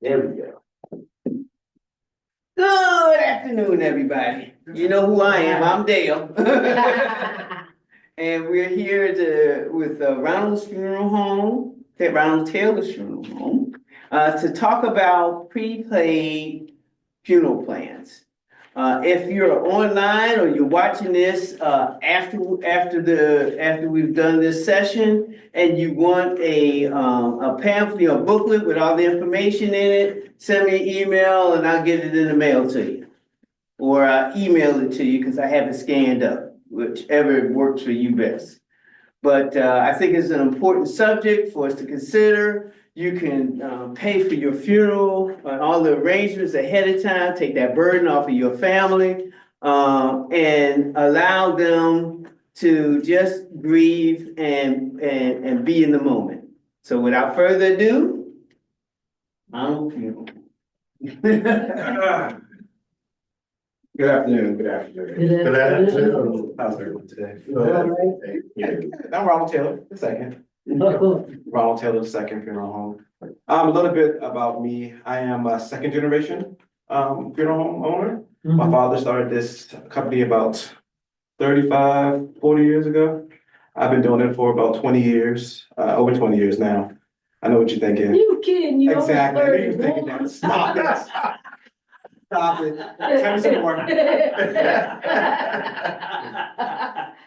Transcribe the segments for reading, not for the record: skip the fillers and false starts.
There we go. Good afternoon, everybody. You know who I am. I'm Dale. And we're here with Ronald's Funeral Home, Ronald Taylor's Funeral Home, to talk about prepaid funeral plans. If you're online or you're watching this after we've done this session, and you want a pamphlet or booklet with all the information in it, send me an email and I'll get it in the mail to you, or I'll email it to you because I have it scanned up, whichever works for you best. But I think it's an important subject for us to consider. You can pay for your funeral and all the arrangements ahead of time, take that burden off of your family, and allow them to just grieve and be in the moment. So without further ado, I'm funeral. Good afternoon. Good afternoon. How's everyone today? All I'm Ronald Taylor, the second. Ronald Taylor, the second funeral home. A little bit about me. I am a second generation funeral home owner. My father started this company about 35, 40 years ago. I've been doing it for about 20 years, over 20 years now. I know what you're thinking. You kidding? You Exactly. I knew you only were thinking 31. that. Stop it. Stop it. Tell me some more.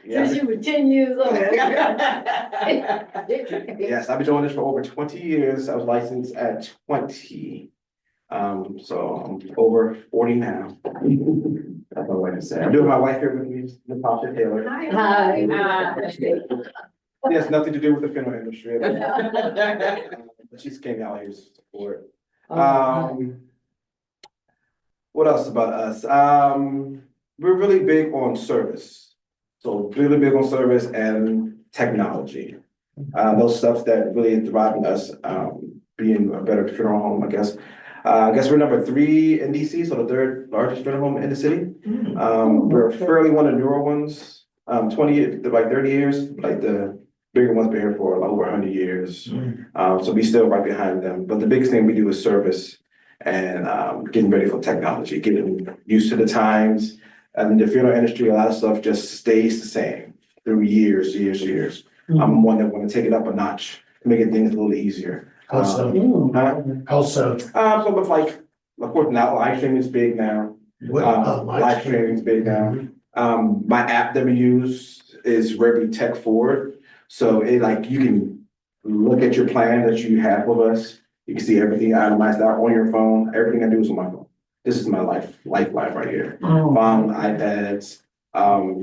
Since you were 10 years old. Yes, I've been doing this for over 20 years. I was licensed at 20. So I'm over 40 now. That's all I can say. I'm doing my wife here with me, Natasha Taylor. Hi. It has nothing to do with the funeral industry. But she just came out here to support. What else about us? We're really big on service. So really big on service and technology. Those stuff that really is driving us, being a better funeral home, I guess. I guess we're number 3 in DC, so the 3rd largest funeral home in the city. We're fairly one of the newer ones, 30 years, like the bigger ones been here for like over 100 years. So we still right behind them. But the biggest thing we do is service and getting ready for technology, getting used to the times. And the funeral industry, a lot of stuff just stays the same through years. I'm one that want to take it up a notch, making things a little easier. Also, So with like, of course, now live streaming is big now. Live streaming is big now. My app that we use is very tech forward. So it like, you can look at your plan that you have with us. You can see everything itemized out on your phone. Everything I do is on my phone. This is my lifeline right here. Phone, iPads,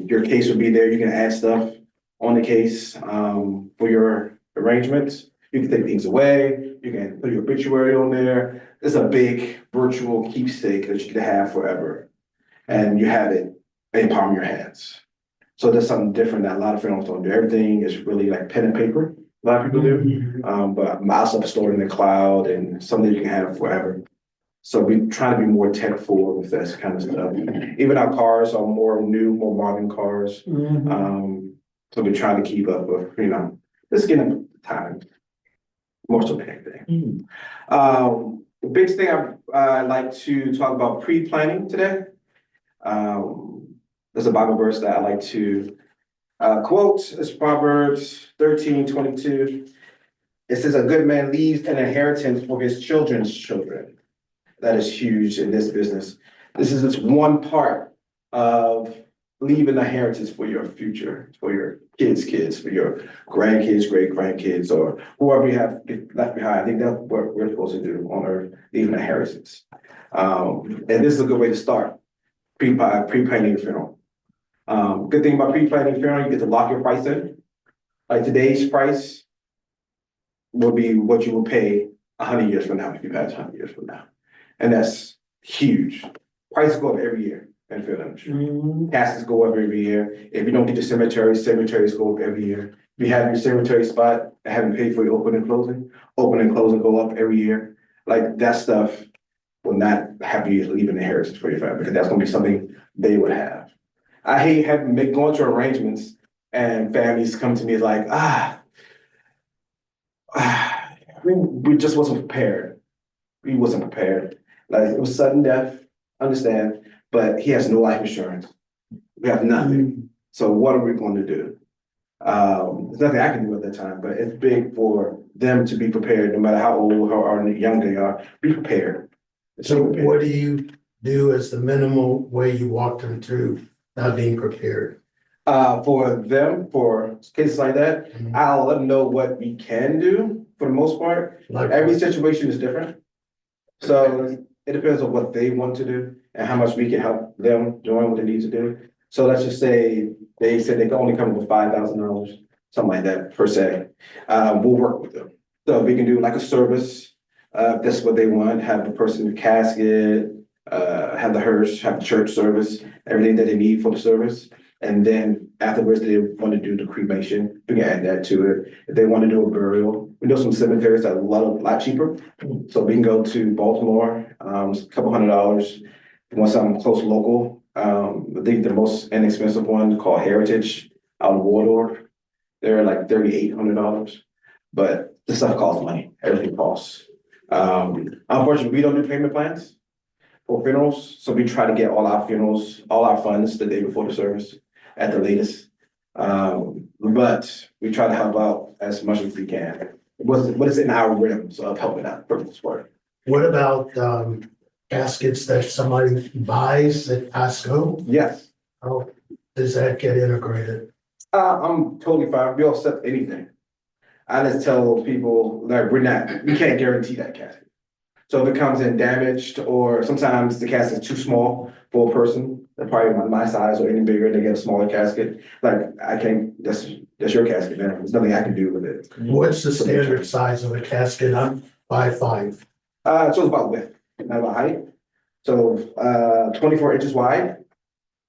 your case will be there. You can add stuff on the case for your arrangements. You can take things away. You can put your obituary on there. It's a big virtual keepsake that you can have forever. And you have it in the palm of your hands. So there's something different that a lot of funerals don't do. Everything is really like pen and paper. A lot of people do. But my stuff is stored in the cloud and something you can have forever. So we try to be more tech forward with this kind of stuff. Even our cars are more new, more modern cars. So we're trying to keep up with, just getting up the time. More so than anything. The biggest thing I like to talk about pre-planning today. There's a Bible verse that I like to quote. It's Proverbs 13:22. It says, "A good man leaves an inheritance for his children's children." That is huge in this business. This is just one part of leaving a inheritance for your future, for your kids, for your grandkids, great-grandkids, or whoever you have left behind. I think that's what we're supposed to do on earth, leave an inheritance. And this is a good way to start, pre-planning your funeral. Good thing about pre-planning your funeral, you get to lock your price in. Like today's price will be what you will pay 100 years from now if you pass 100 years from now. And that's huge. Prices go up every year in the funeral industry. Taxes go up every year. If you don't get your cemeteries go up every year. If you have your cemetery spot and haven't paid for your open and closing go up every year. Like that stuff will not have you leave an inheritance for your family because that's gonna be something they would have. I hate going to arrangements and families come to me like, we just wasn't prepared. We wasn't prepared. Like, it was sudden death, understand, but he has no life insurance. We have nothing. So what are we going to do? There's nothing I can do at that time, but it's big for them to be prepared, no matter how old or young they are, be prepared. So what do you do as the minimal way you walk them through not being prepared? For them, for cases like that, Mhm. I'll let them know what we can do for the most part. Like, Every situation is different. So it depends on what they want to do and how much we can help them doing what they need to do. So let's just say they said they can only come up with $5,000, something like that per se. We'll work with them. So we can do like a service, if that's what they want, have the person in the casket, have the hearse, have the church service, everything that they need for the service. And then afterwards, they want to do the cremation, we can add that to it. If they want to do a burial, we know some cemeteries that are a lot cheaper. So we can go to Baltimore, a couple $100. If you want something close local, I think the most inexpensive one called Heritage out of Waldorf. They're like $3,800, but the stuff costs money. Everything costs. Unfortunately, we don't do payment plans for funerals, so we try to get all our funerals, all our funds the day before the service at the latest. But we try to help out as much as we can. What is in our realms of helping out for the most part. what about caskets that somebody buys at Costco? Yes, How does that get integrated? I'm totally fine. We'll accept anything. I just tell people like we can't guarantee that casket. So if it comes in damaged, or sometimes the casket is too small for a person, they're probably my size or any bigger, they get a smaller casket. Like I can't, that's your casket, man. There's nothing I can do with it. What's the standard size of a casket? I'm 5'5". So it's about width, not about height. So 24 inches wide.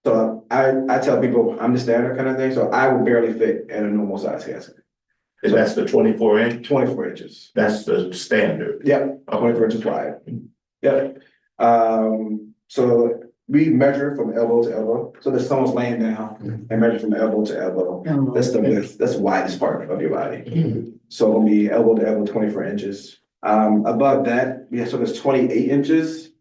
So I tell people I'm the standard kind of thing, so I would barely fit in a normal size casket. And that's the 24 inch, 24 inches. that's the standard. Yep, 24 inches wide. Yep. So we measure from elbow to elbow. So if someone's laying down and measure from elbow to elbow. That's the width, that's the widest part of your body. So it'll be elbow to elbow, 24 inches. Above that, so there's 28 inches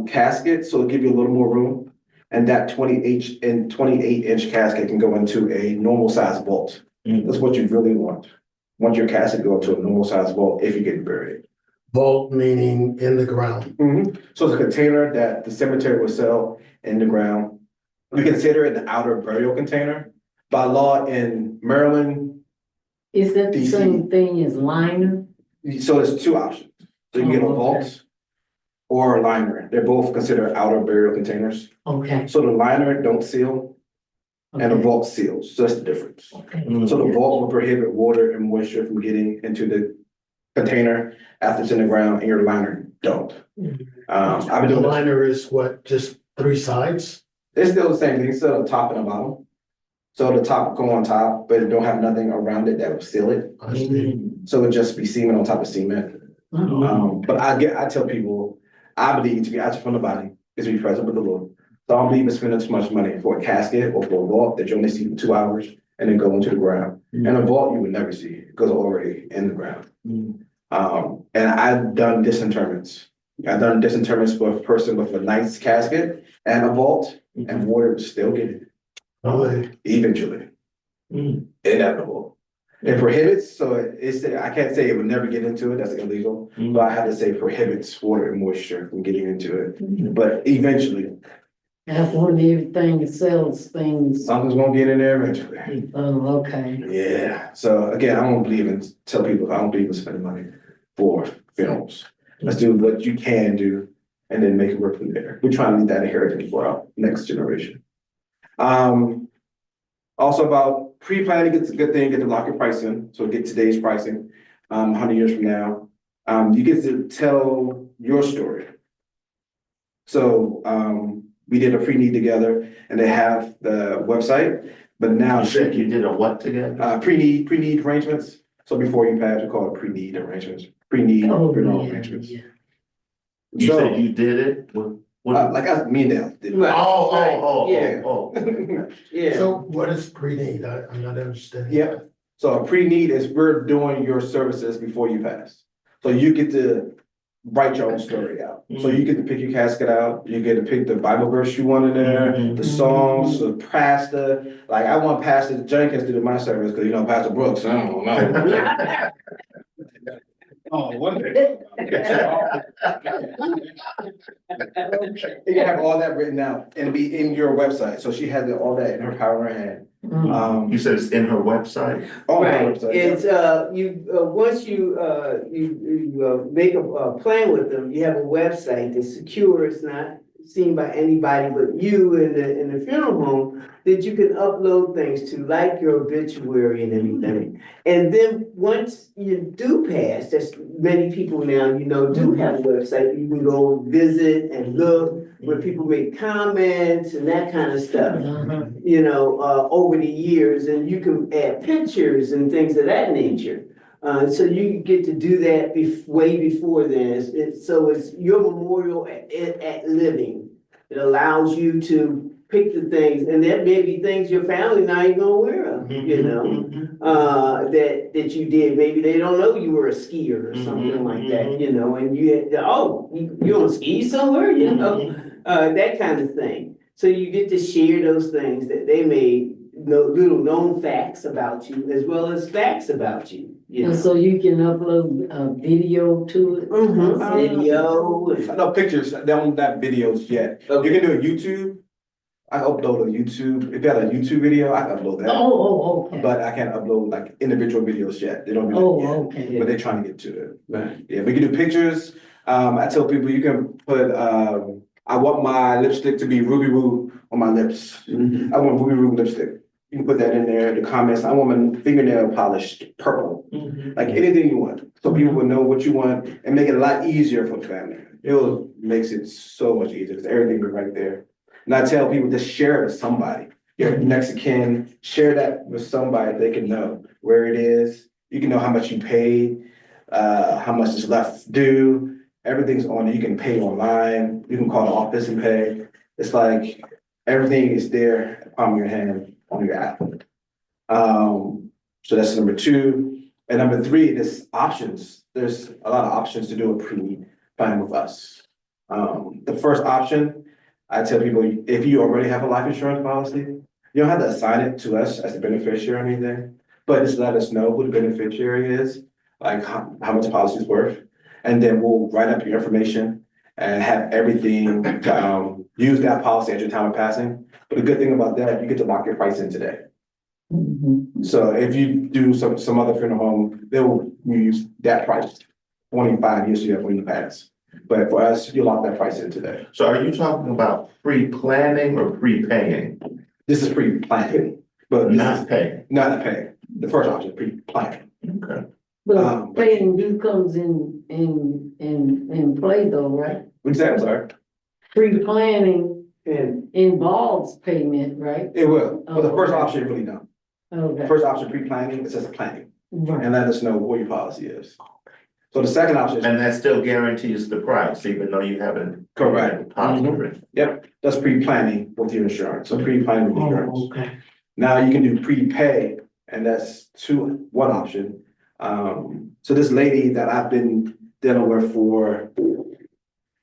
casket, so it'll give you a little more room. And that 28-inch casket can go into a normal size vault. That's what you really want. Want your casket to go into a normal size vault if you get buried. Vault meaning in the ground. So it's a container that the cemetery will sell in the ground. We consider it an outer burial container. By law in Maryland, Is that the DC. same thing as liner? so there's two options. So you can get a Oh, okay. vault or a liner. They're both considered outer burial containers. Okay. So the liner don't seal and the Okay. vault seals. So that's the difference. Okay. So the vault will prohibit water and moisture from getting into the container after it's in the ground, and your liner don't. I've been The doing this. liner is what, just 3 sides? It's still the same thing, it's still the top and the bottom. So the top go on top, but it don't have nothing around it that will seal it. I see. So it'll just be cement on top of cement. But I tell people, I believe to be absent from the body is to be present with the Lord. So I don't believe in spending too much money for a casket or for a vault that you only see for 2 hours and then go into the ground. And a vault you would never see because it's already in the ground. And I've done disinterments. I've done disinterments for a person with a nice casket and a vault, and water would still get it. Eventually. Inevitable. It prohibits, so it's, I can't say it would never get into it, that's illegal. But I have to say prohibits water and moisture from getting into it. But eventually, That's one of everything that sells things. something's gonna get in there eventually. Oh, okay. Yeah, so again, I don't believe in, tell people, I don't believe in spending money for films. Let's do what you can do and then make it work from there. We're trying to leave that inheritance for our next generation. Also about pre-planning, it's a good thing, get to lock your price in, so get today's pricing, 100 years from now. You get to tell your story. So, we did a pre-need together and they have the website, but now. You said you did a what together? Pre-need arrangements. So before you pass, we call it pre-need arrangements, pre-need Oh, funeral yeah, arrangements. yeah. You So, said you did it? What? me and Dale did. Right. Oh, Yeah. oh. Yeah. So what is pre-need? I'm not understanding. Yeah, So a pre-need is we're doing your services before you pass. So you get to write your own story out. So you get to pick your casket out, you get to pick the Bible verse you want in there, the songs, the pastor. Like I want Pastor Jenkins to do my service because Pastor Brooks, I don't know. Oh, one day. You can have all that written out and be in your website. So she has all that in her power in her hand. You said it's in her website? On her Right, website. it's, once you make a plan with them, you have a website that's secure, it's not seen by anybody but you in the funeral home, that you can upload things to, like your obituary and everything. And then once you do pass, there's many people now, do have a website, you can go visit and look where people make comments and that kind of stuff. Over the years, and you can add pictures and things of that nature. So you get to do that way before then. So it's your memorial at living. It allows you to pick the things, and there may be things your family not even aware of, that you did. Maybe they don't know you were a skier or something like that, and you on ski somewhere, that kind of thing. So you get to share those things that they may know, little known facts about you, as well as facts about you. And so you can upload a video to it? Video. No pictures, they don't have videos yet. You can do a YouTube. I upload a YouTube. If you have a YouTube video, I can upload that. Okay. But I can't upload like individual videos yet. They don't do that yet. Okay. But they're trying to get to it. Right. Yeah, we can do pictures. I tell people you can put, I want my lipstick to be ruby roo on my lips. I want ruby roo lipstick. You can put that in there, the comments. I want my fingernail polished purple, like anything you want. So people will know what you want and make it a lot easier for the family. It makes it so much easier because everything is right there. And I tell people just share it with somebody. Your next of kin, share that with somebody. They can know where it is. You can know how much you paid, how much is left due. Everything's on it. You can pay online. You can call the office and pay. It's like everything is there at the palm of your hand on your app. So that's number 2. And number 3, there's options. There's a lot of options to do a pre-plan with us. The first option, I tell people, if you already have a life insurance policy, you don't have to assign it to us as a beneficiary or anything, but just let us know who the beneficiary is, like how much the policy is worth. And then we'll write up your information and have everything to use that policy at your time of passing. But the good thing about that, you get to lock your price in today. So if you do some other funeral home, they will use that price 25 years you have when you pass. But for us, you lock that price in today. So are you talking about pre-planning or pre-paying? This is pre-planning, but this Not is paying. not paying. The first option is pre-planning. Okay. But paying comes in play though, right? What's that, sorry? Pre-planning And involves payment, right? It will, but the first Okay. option really don't. Okay. First option, pre-planning, it's just planning Right. and let us know what your policy is. So the second option is, And that still guarantees the price, even though you haven't. Correct. Deposited. yep, that's pre-planning with your insurance, so pre-planning with insurance. Okay. Now you can do prepay, and that's one option. So this lady that I've been dealing with for,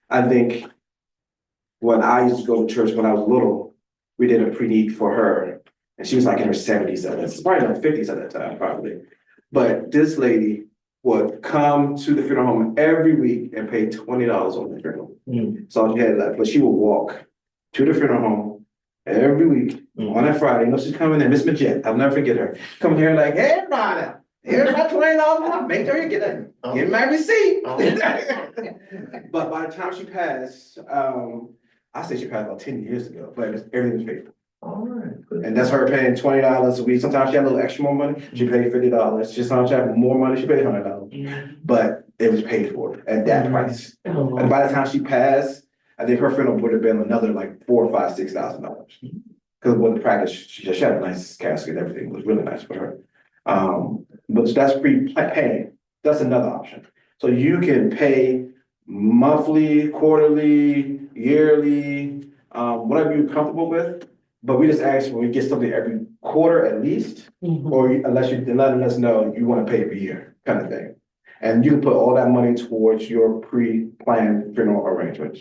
I think, when I used to go to church when I was little, we did a pre-need for her, and she was like in her 70s at that, probably in her 50s at that time, probably. But this lady would come to the funeral home every week and pay $20 on the funeral. So she had left, but she would walk to the funeral home every week on that Friday. You know, she's coming in, Miss Majette, I'll never forget her. Coming here like, hey, Ronald, here's my $20. Make sure you get it. Get my receipt. But by the time she passed, I say she passed about 10 years ago, but everything was paid for. All right. Good. And that's her paying $20 a week. Sometimes she had a little extra more money. She paid $50. Sometimes she had more money. She paid $100. But it was paid for at that price. And by the time she passed, I think her funeral would have been another like $4,000, $5,000, $6,000. Because with the practice, she had a nice casket. Everything was really nice for her. But that's pre-paying. That's another option. So you can pay monthly, quarterly, yearly, whatever you're comfortable with. But we just ask when we get something every quarter at least, Mhm. or unless you're letting us know you wanna pay per year, kind of thing. And you can put all that money towards your pre-planned funeral arrangements.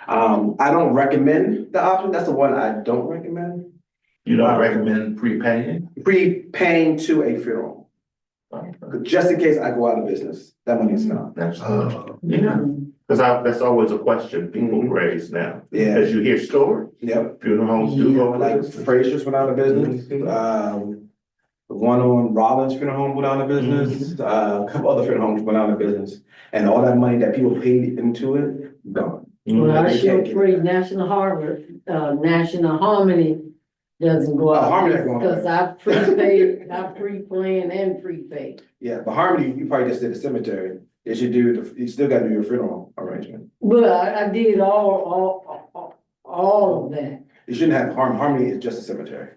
I don't recommend the option, that's the one I don't recommend, You don't recommend prepaying? prepaying to a funeral. Just in case I go out of business, that money's gone. That's, Oh. yeah, because that's always a question people raise now. Yeah, As you hear stories, yep, funeral homes do go like like. Frazier's went out of business, the one on Rollins Funeral Home went out of business, a couple other funeral homes went out of business. And all that money that people paid into it, gone. Well, I They sure can't get pray it. National National Harmony doesn't go out. Harmony ain't going Because I prepaid, I pre-planned and prepaid. Yeah, but Harmony, you probably just did a cemetery. You should do, you still gotta do your funeral arrangement. But I did all of that. You shouldn't have Harmony is just a cemetery.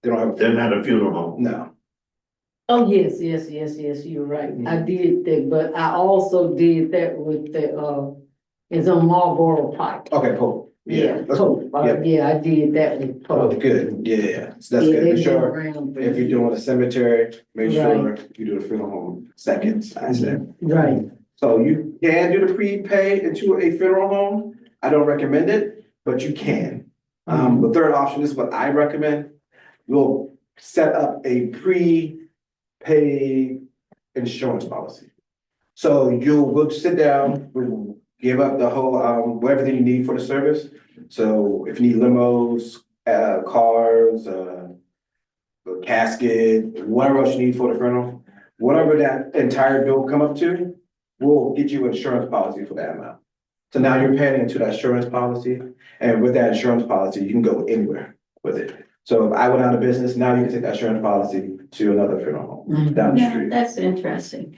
They don't have, They're not a funeral home. no. Oh, yes, you're right. I did that, but I also did that with it's on Marlboro Pike. Okay, Pope. Yeah, that's cool. Yeah. Yeah, I did that with Oh, Pope. good. Yeah, so that's Yeah, good. they've Make been sure around for if you're years. doing a cemetery, make sure Right. you do the funeral home second, I said. Right. So you can do the prepay into a funeral home. I don't recommend it, but you can. The third option is what I recommend. We'll set up a prepaid insurance policy. So we'll sit down, we'll give up the whole, everything you need for the service. So if you need limos, cars, a casket, whatever else you need for the funeral, whatever that entire bill come up to, we'll get you an insurance policy for that amount. So now you're paying into that insurance policy, and with that insurance policy, you can go anywhere with it. So if I went out of business, now you can take that insurance policy to another funeral home down the Yeah, street. that's interesting.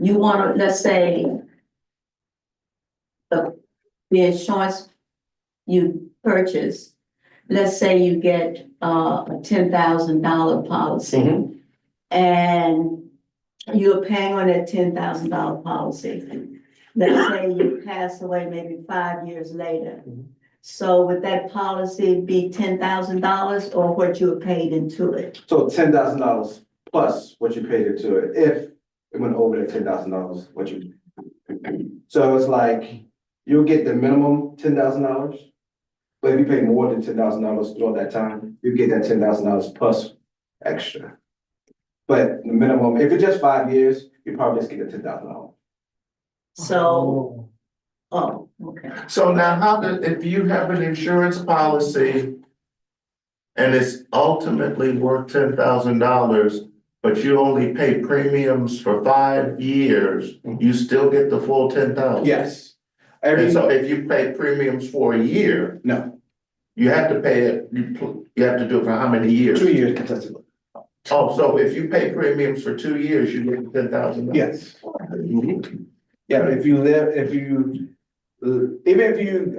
You wanna, let's say, the insurance you purchase, let's say you get a $10,000 policy. Mhm. And you're paying on that $10,000 policy. Let's say you pass away maybe 5 years later. Mhm. So would that policy be $10,000 or what you were paid into it? So $10,000 plus what you paid into it, if it went over the $10,000, what you. So it's like, you'll get the minimum $10,000. But if you pay more than $10,000 throughout that time, you get that $10,000 plus extra. But the minimum, if it's just 5 years, you probably just get the $10,000. So, oh, okay. So now if you have an insurance policy and it's ultimately worth $10,000, but you only pay premiums for 5 years, you still get the full 10,000? Yes. And so if you pay premiums for a year, No, you have to pay it, you have to do it for how many years? 2 years contested. Oh, so if you pay premiums for 2 years, you get $10,000? Yes. Mhm. Yeah, even if you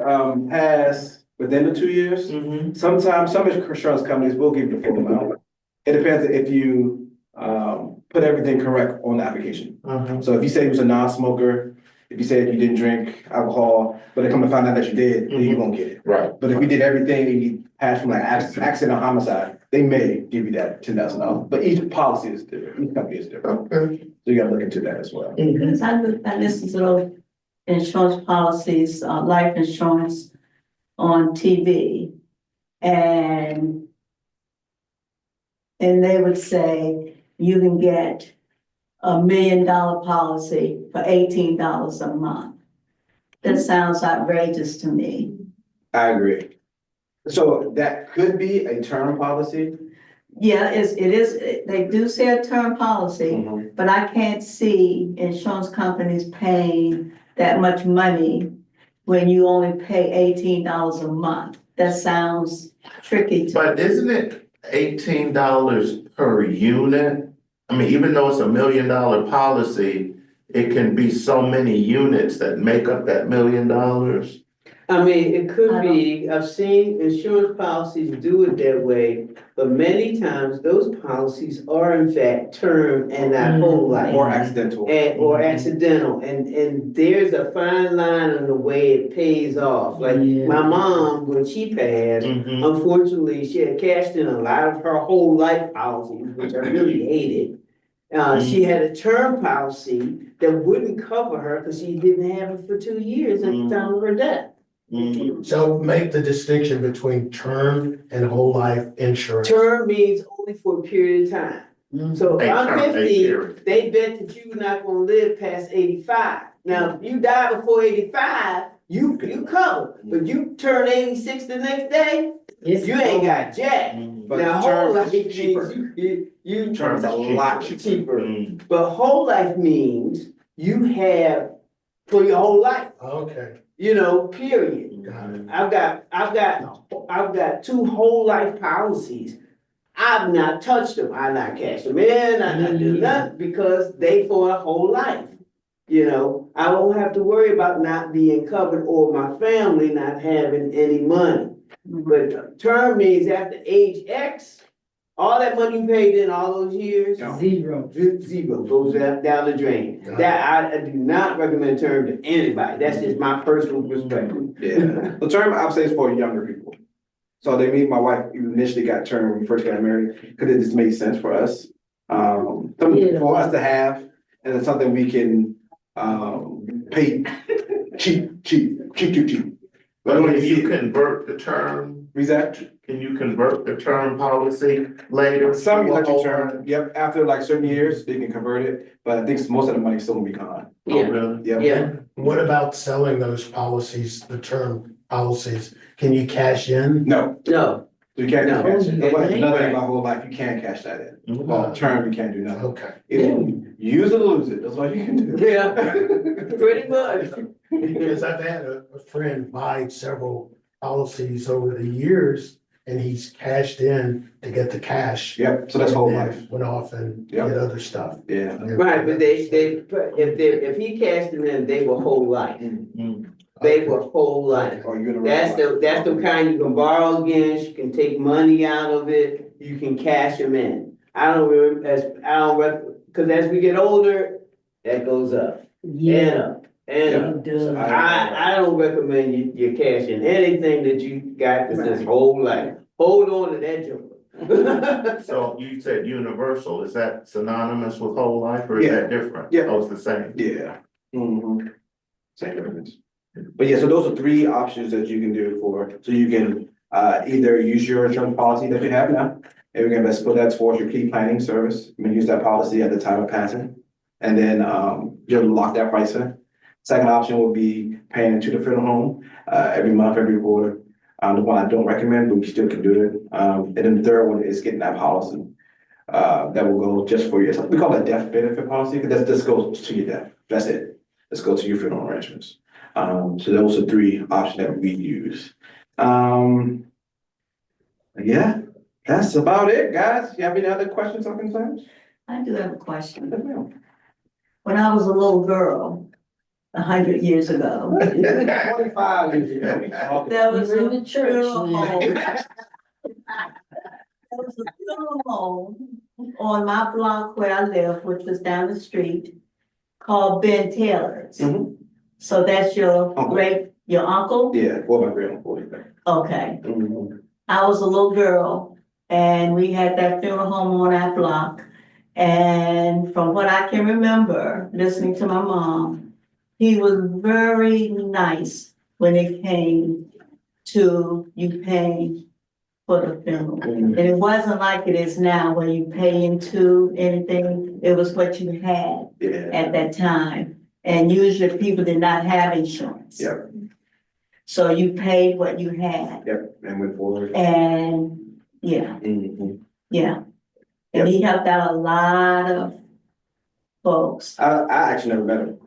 pass within the 2 years, Mm-hmm. sometimes some insurance companies will give you the full amount. It depends if you put everything correct on the application. Uh-huh. So if you say you was a non-smoker, if you said you didn't drink alcohol, but they come to find out that you did, then you won't get it. Right. But if you did everything and you passed from like accident or homicide, they may give you that $10,000. But each policy is different, each company is different. Okay. So you gotta look into that as well. Because I listened to those insurance policies, life insurance on TV. And they would say you can get $1 million policy for $18 a month. That sounds outrageous to me. I agree. So that could be a term policy. Yeah, it is, they do say a term policy, but I can't see insurance companies paying that much money when you only pay $18 a month. That sounds tricky to me. But isn't it $18 per unit? I mean, even though it's $1 million policy, it can be so many units that make up that $1 million. I mean, it could I be, I've seen insurance policies do it that way, but many times those policies are in fact term and not whole life. Or accidental. Or accidental, and there's a fine line on the way it pays off. Like Yeah. my mom, when she passed, Mhm. unfortunately, she had cashed in a lot of her whole life policies, which I really hated. She had a term policy that wouldn't cover her because she didn't have it for 2 years at the time of her death. Mhm. So make the distinction between term and whole life insurance. Term means only for a period of time. So if A I'm term, a 50, period. they bet that you're not gonna live past 85. Now, if you die before 85, you covered, but you turn 86 the next day, you ain't got jack. Mhm. But Now, whole term life is means cheaper. you Term is a lot cheaper. Mhm. But whole life means you have for your whole life, Okay, period. got it. I've got 2 whole life policies. I've not touched them. I not cashed them in. I not do nothing because they for a whole life. I won't have to worry about not being covered or my family not having any money. But term means after age X, all that money you paid in all those years, Zero. zero goes down the drain. That I do not recommend term to anybody. That's just my personal perspective. Yeah, the term I would say is for younger people. So me and my wife initially got term when we first got married, because it just made sense for us. Something for us to have, and it's something we can, pay cheap. But when can you see it, convert the term, exact, can you convert the term policy later? some to a let you whole turn, life? yep, after like certain years, they can convert it, but I think most of the money's still gonna be gone. Oh, really? Yep. Yeah. What about selling those policies, the term policies? Can you cash in? No, No, you can't No. cash it. Yeah. Another thing about whole life, you can't cash that in. Mhm. Well, term, you can't do nothing. Okay. Either use it or lose it, that's all you can do. Yeah. pretty much. Because I've had a friend buy several policies over the years and he's cashed in to get the cash. Yep, so that's whole and then life, Went off and Yep. did other stuff. yeah. Right, but if he cashed them in, they were whole life. Mhm. They were whole life. Or universal That's the life. kind you can borrow against, you can take money out of it, you can cash them in. Cause as we get older, that goes up and Yeah, up and up. it does. I don't recommend you cashing anything that you got that says whole life. Hold on to that joke. So you said universal, is that synonymous with whole life or is Yeah. that different? Yeah. Oh, it's the same. Yeah. Same difference. But yeah, so those are 3 options that you can do so you can, either use your insurance policy that you have now. And we can best put that towards your pre-planning service, you may use that policy at the time of passing. And then, you'll lock that price in. Second option would be paying into the funeral home, every month, every quarter. The one I don't recommend, but we still can do it. And then the third one is getting that policy. That will go just for yourself. We call it death benefit policy, because this goes to your death. That's it. Let's go to your funeral arrangements. So those are 3 options that we use. Yeah, that's about it, guys. You have any other questions or concerns? I do have a question. Yes, ma'am. When I was a little girl, 100 years ago, 25 years ago. there was You're in a the church funeral now. home. There was a funeral home on my block where I live, which was down the street, called Ben Taylor's. Mhm. So that's your Uncle. your uncle? Yeah, well, my grandma. Okay. Mhm. I was a little girl and we had that funeral home on our block. And from what I can remember, listening to my mom, he was very nice when it came to you paying for the funeral. And it wasn't like it is now where you pay into anything. It was what you had Yeah. at that time. And usually people did not have insurance. Yep. So you paid what you had. Yep, and went forward. And yeah, Mhm. yeah. And he helped out a lot of folks. I actually never met him.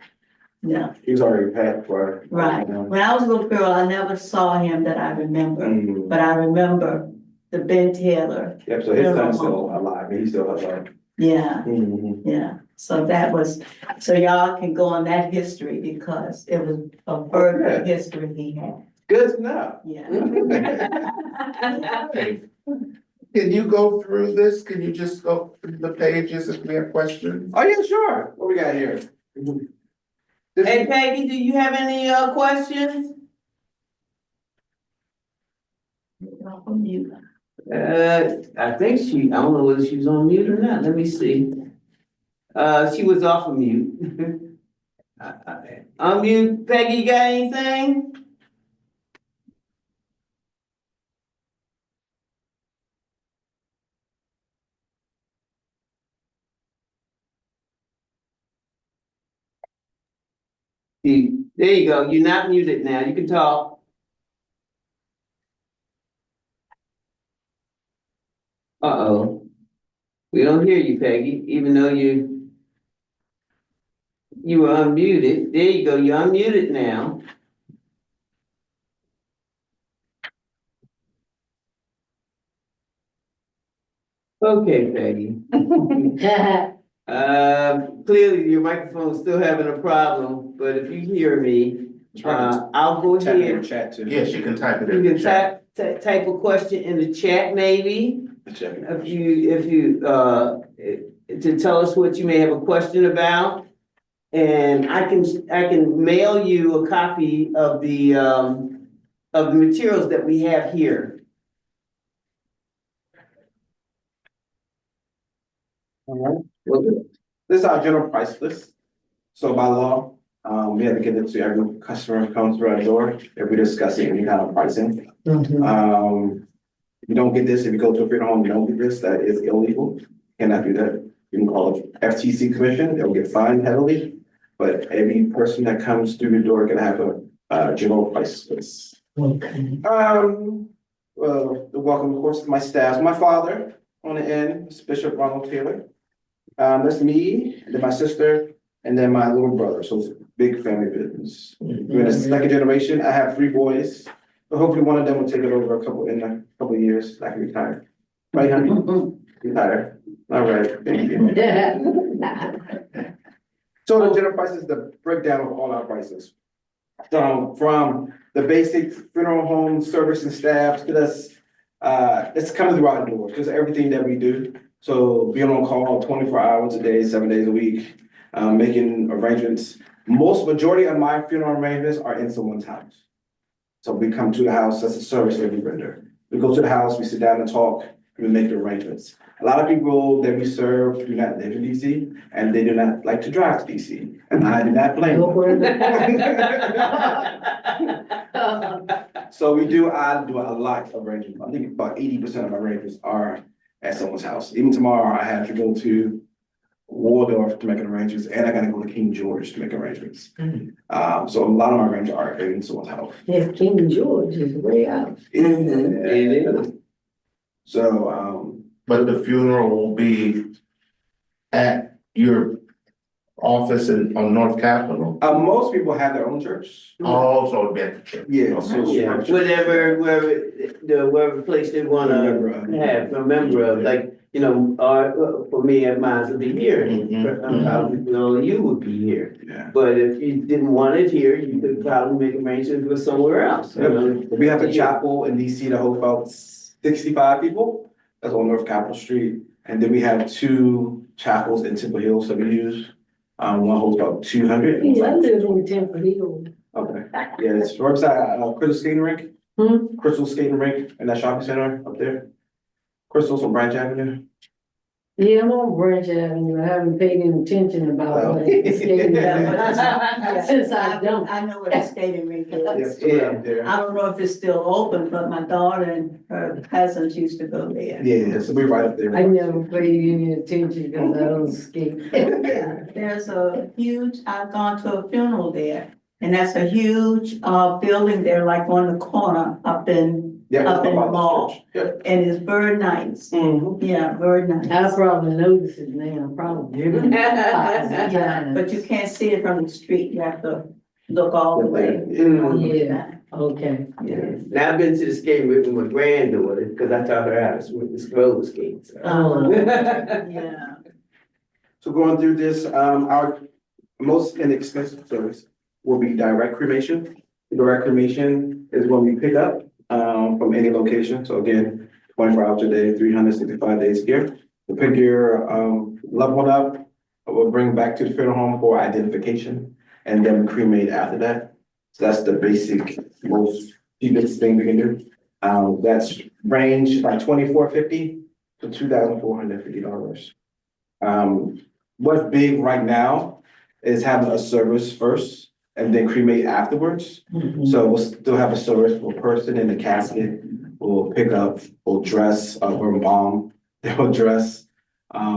Yeah, He was already passed for. right. When I was a little girl, I never saw him that I remember, Mhm. but I remember the Ben Taylor. Yep, so his son's still alive, and he's still alive. Yeah, Mhm. yeah. So that was, so y'all can go on that history because it was a further history he had. Good to know. Yeah. Can you go through this? Can you just go through the pages if we have questions? Oh, yeah, sure. What we got here? This- Hey Peggy, do you have any, questions? I think I don't know whether she was on mute or not, let me see. She was off of mute. Unmute, Peggy, you got anything? There you go, you're not muted now, you can talk. Uh-oh. We don't hear you, Peggy, even though you were unmuted. There you go, you're unmuted now. Okay, Peggy. Clearly your microphone's still having a problem, but if you hear me, I'll go Tap in your ahead. chat too. Yes, you can type it You in the can chat. type a question in the chat maybe, Check it. if you, to tell us what you may have a question about. And I can mail you a copy of the materials that we have here. Well, this is our general price list. So by law, we have to give it to every customer who comes through our door if we discuss any kind of pricing. If you don't get this, if you go to a funeral home, you don't get this, that is illegal. Cannot do that. You can call it FTC commission, they'll get fined heavily. But every person that comes through the door can have a general price list. Okay. Well, the welcome, of course, to my staff, my father on the end, is Bishop Ronald Taylor. That's me, and then my sister, and then my little brother, so it's a big family business. We're the second generation, I have 3 boys, but hopefully one of them will take it over in a couple of years, I can retire. Right, honey? Retire, all right, thank you. So the general price is the breakdown of all our prices. So from the basic funeral home service and staff to this, it's coming through our doors, because everything that we do. So being on call 24 hours a day, 7 days a week, making arrangements. Majority of my funeral arrangements are in someone's house. So we come to the house, that's a service that we render. We go to the house, we sit down and talk, and we make the arrangements. A lot of people that we serve do not live in DC, and they do not like to drive to DC, and I do not blame them. So I do a lot of arrangements. I think about 80% of my arrangements are at someone's house. Even tomorrow, I have to go to Waldorf to make arrangements, and I gotta go to King George to make arrangements. So a lot of my arrangements are in someone's house. Yeah, King George is way out. It is. So, But the funeral will be at your office on North Capitol? most people have their own church. Also at the church. Yeah, so. Yeah, wherever place they wanna have a member of, like, you know, for me, mine would be here. Probably you would be here. Yeah. But if you didn't want it here, you could probably make arrangements with somewhere else. You know? We have a chapel in DC that holds about 65 people. That's on North Capitol Street. And then we have 2 chapels in Temple Hills that we use. One holds about 200. Yeah, I live in Temple Hill. Okay, yeah, it's right beside Crystal Skating Rink. Crystal Skating Rink in that shopping center up there. Crystal's on Branch Avenue. Yeah, I'm on Branch Avenue. I haven't paid any attention about what it's skating Yeah. since I don't. I know what a skating rink is. Yeah, up there. I don't know if it's still open, but my daughter and her cousins used to go there. Yeah, so we're right up there. I never paid any attention because I don't skate. Yeah, there's a huge, I've gone to a funeral there, and that's a huge, building there, like on the corner up in Yeah, up in the about mall. church. Yep. and it's bird nights. Yeah, bird I nights. probably noticed it now, probably. Yeah, but you can't see it from the street, you have to look all the way. Yeah, okay. Yeah. Now I've been to the skating rink with my granddaughter, because I taught her how to roller skate. So. Yeah. So going through this, our most inexpensive service will be direct cremation. Direct cremation is when we pick up, from any location. So again, 24 hours a day, 365 days a year. We'll pick your, loved one up, we'll bring them back to the funeral home for identification and then cremate after that. So that's the basic, most cheapest thing we can do. That's range by $2,450 to $2,450. What's big right now is having a service first and then cremate afterwards. So we'll still have a service for a person in the casket. We'll pick up, we'll dress, we'll embalm, then we'll dress,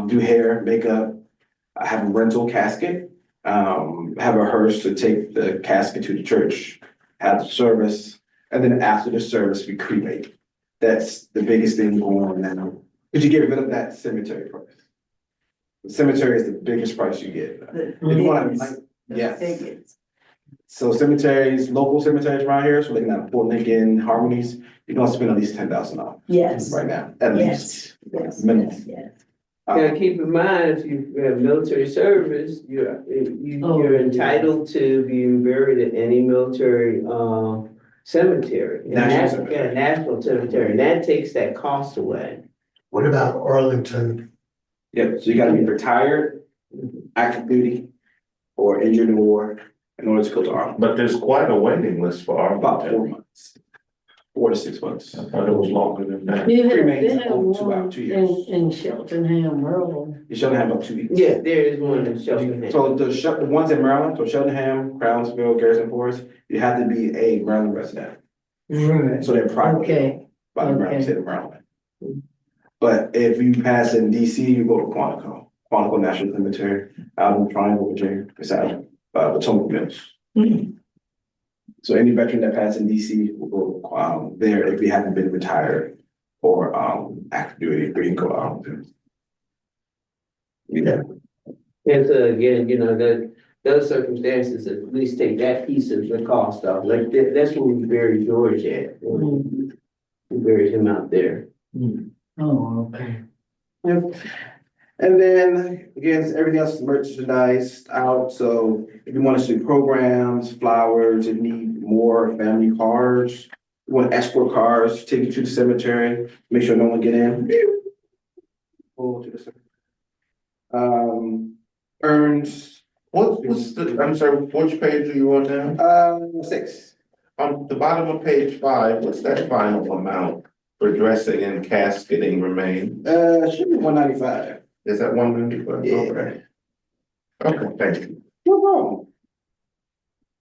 do hair, makeup, have a rental casket, have a hearse to take the casket to the church, have the service, and then after the service, we cremate. That's the biggest thing going on now. Because you get rid of that cemetery price. The cemetery is the biggest price you get. If you want to, yes. So cemeteries, local cemeteries around here, so like now Fort Lincoln, Harmonies, you're gonna spend at least $10,000 Yes. right now, at least. Yes, Minimum. yes, yes. Now, keep in mind, if you have military service, you're entitled to be buried at any military, cemetery. National cemetery. Yeah, national cemetery, and that takes that cost away. What about Arlington? Yep, so you gotta be retired, active duty, or injured in war in order to go to Army. But there's quite a waiting list for our. About 4 months, 4 to 6 months. I thought it was longer than that. They Cremates have about one 2 years. in Cheltenham, Maryland. You shouldn't have about 2 weeks. Yeah, there is one in Cheltenham. So the ones in Maryland, so Cheltenham, Crownsville, Garrison Forest, you have to be a Maryland resident. Right. So they're private Okay, by the Maryland okay. state of Maryland. But if you pass in DC, you go to Quantico National Cemetery, out in Triangle, Virginia, beside Potomac Mills. So any veteran that passed in DC will go there if you haven't been retired or active duty, or you can go to Arlington. Yeah. And so again, those circumstances at least take that piece of the cost off, like that's where we buried George at. We buried him out there. Oh, okay. Yep. And then again, everything else is merchandised out. So if you want to do programs, flowers, if you need more family cars, you want escort cars, take you to the cemetery, make sure no one get in. Pull to the cemetery. Urns. I'm sorry, which page are you on now? 6. On the bottom of page 5, what's that final amount for dressing and casketing remain? Should be 195. Is that 195? Yeah. Okay, thank you. No problem.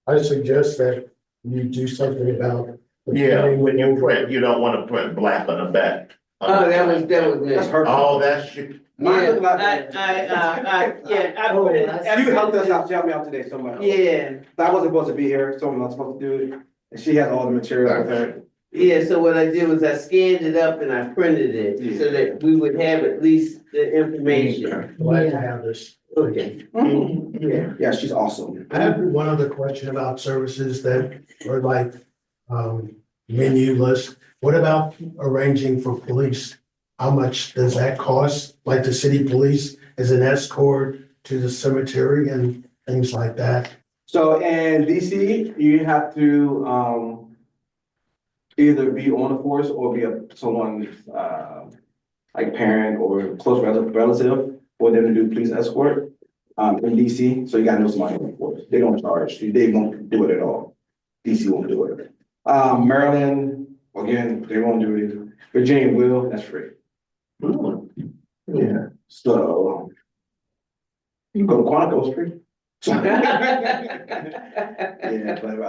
I suggest that you do something about. the Yeah, printing. when you print, you don't want to print black on the back. Oh, that was That's good. her. Oh, that's you. Mine look like- I put it. You helped us out, you helped me out today so much. Yeah, I wasn't supposed to be here, someone else supposed to do it, and she has all the material with her. yeah, so what I did was I scanned it up and I printed it so that we would have at least the information. Glad to have this. Okay. Yeah. Yeah, she's awesome. I have one other question about services that are like, menu list. What about arranging for police? How much does that cost? Like the city police as an escort to the cemetery and things like that? So in DC, you have to, either be on the force or be someone's, like parent or close relative for them to do police escort, in DC. So you gotta know somebody on the force. They don't charge, they won't do it at all. DC won't do it. Maryland, again, they won't do it. Virginia will, that's free. Yeah, so you can go to Quantico, it's free. Yeah, but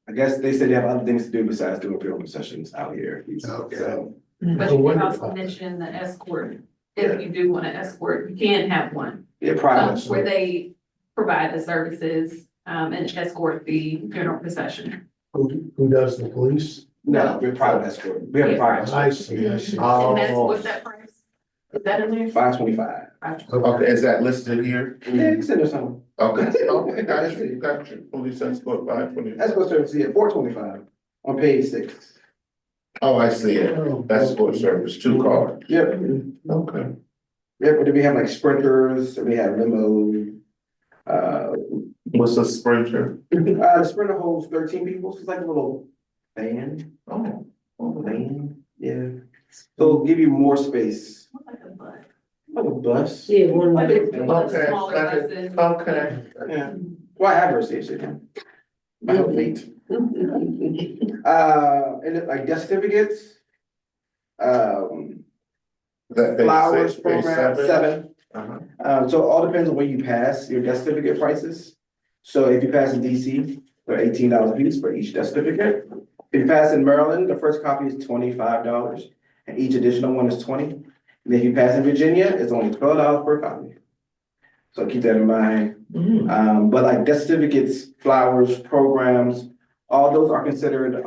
I guess they said they have other things to do besides doing funeral processions out here. Okay. So, But you can also mention the escort, if you do want to escort, you can have one, yeah, private. where they provide the services, and escort the funeral procession. Who does the police? No, we're private escort. We have a private I escort. see, I see. And that's, what's that price? Is that in there? $525. Okay, is that listed here? Yeah, you send us some. Okay, okay, guys, you got your police escort 520. Escort service, yeah, $425 on page 6. Oh, I see it. Escort service, 2 cars. Yep. Okay. Yeah, but then we have like sprinters, and we have limos. What's a sprinter? The sprinter holds 13 people, so it's like a little van, Oh, lane, yeah. So it'll give you more space, Like a butt. like a bus. Yeah, one Like of a the, okay, smaller buses. okay. Yeah, well, I have her station. I have fleet. And it, like death certificates, um, That they flowers say- they program, 7. Uh-huh. So it all depends on where you pass your death certificate prices. So if you pass in DC, they're $18 a piece for each death certificate. If you pass in Maryland, the first copy is $25 and each additional one is 20. And if you pass in Virginia, it's only $12 per copy. So keep that in mind. But like death certificates, flowers, programs, all those are considered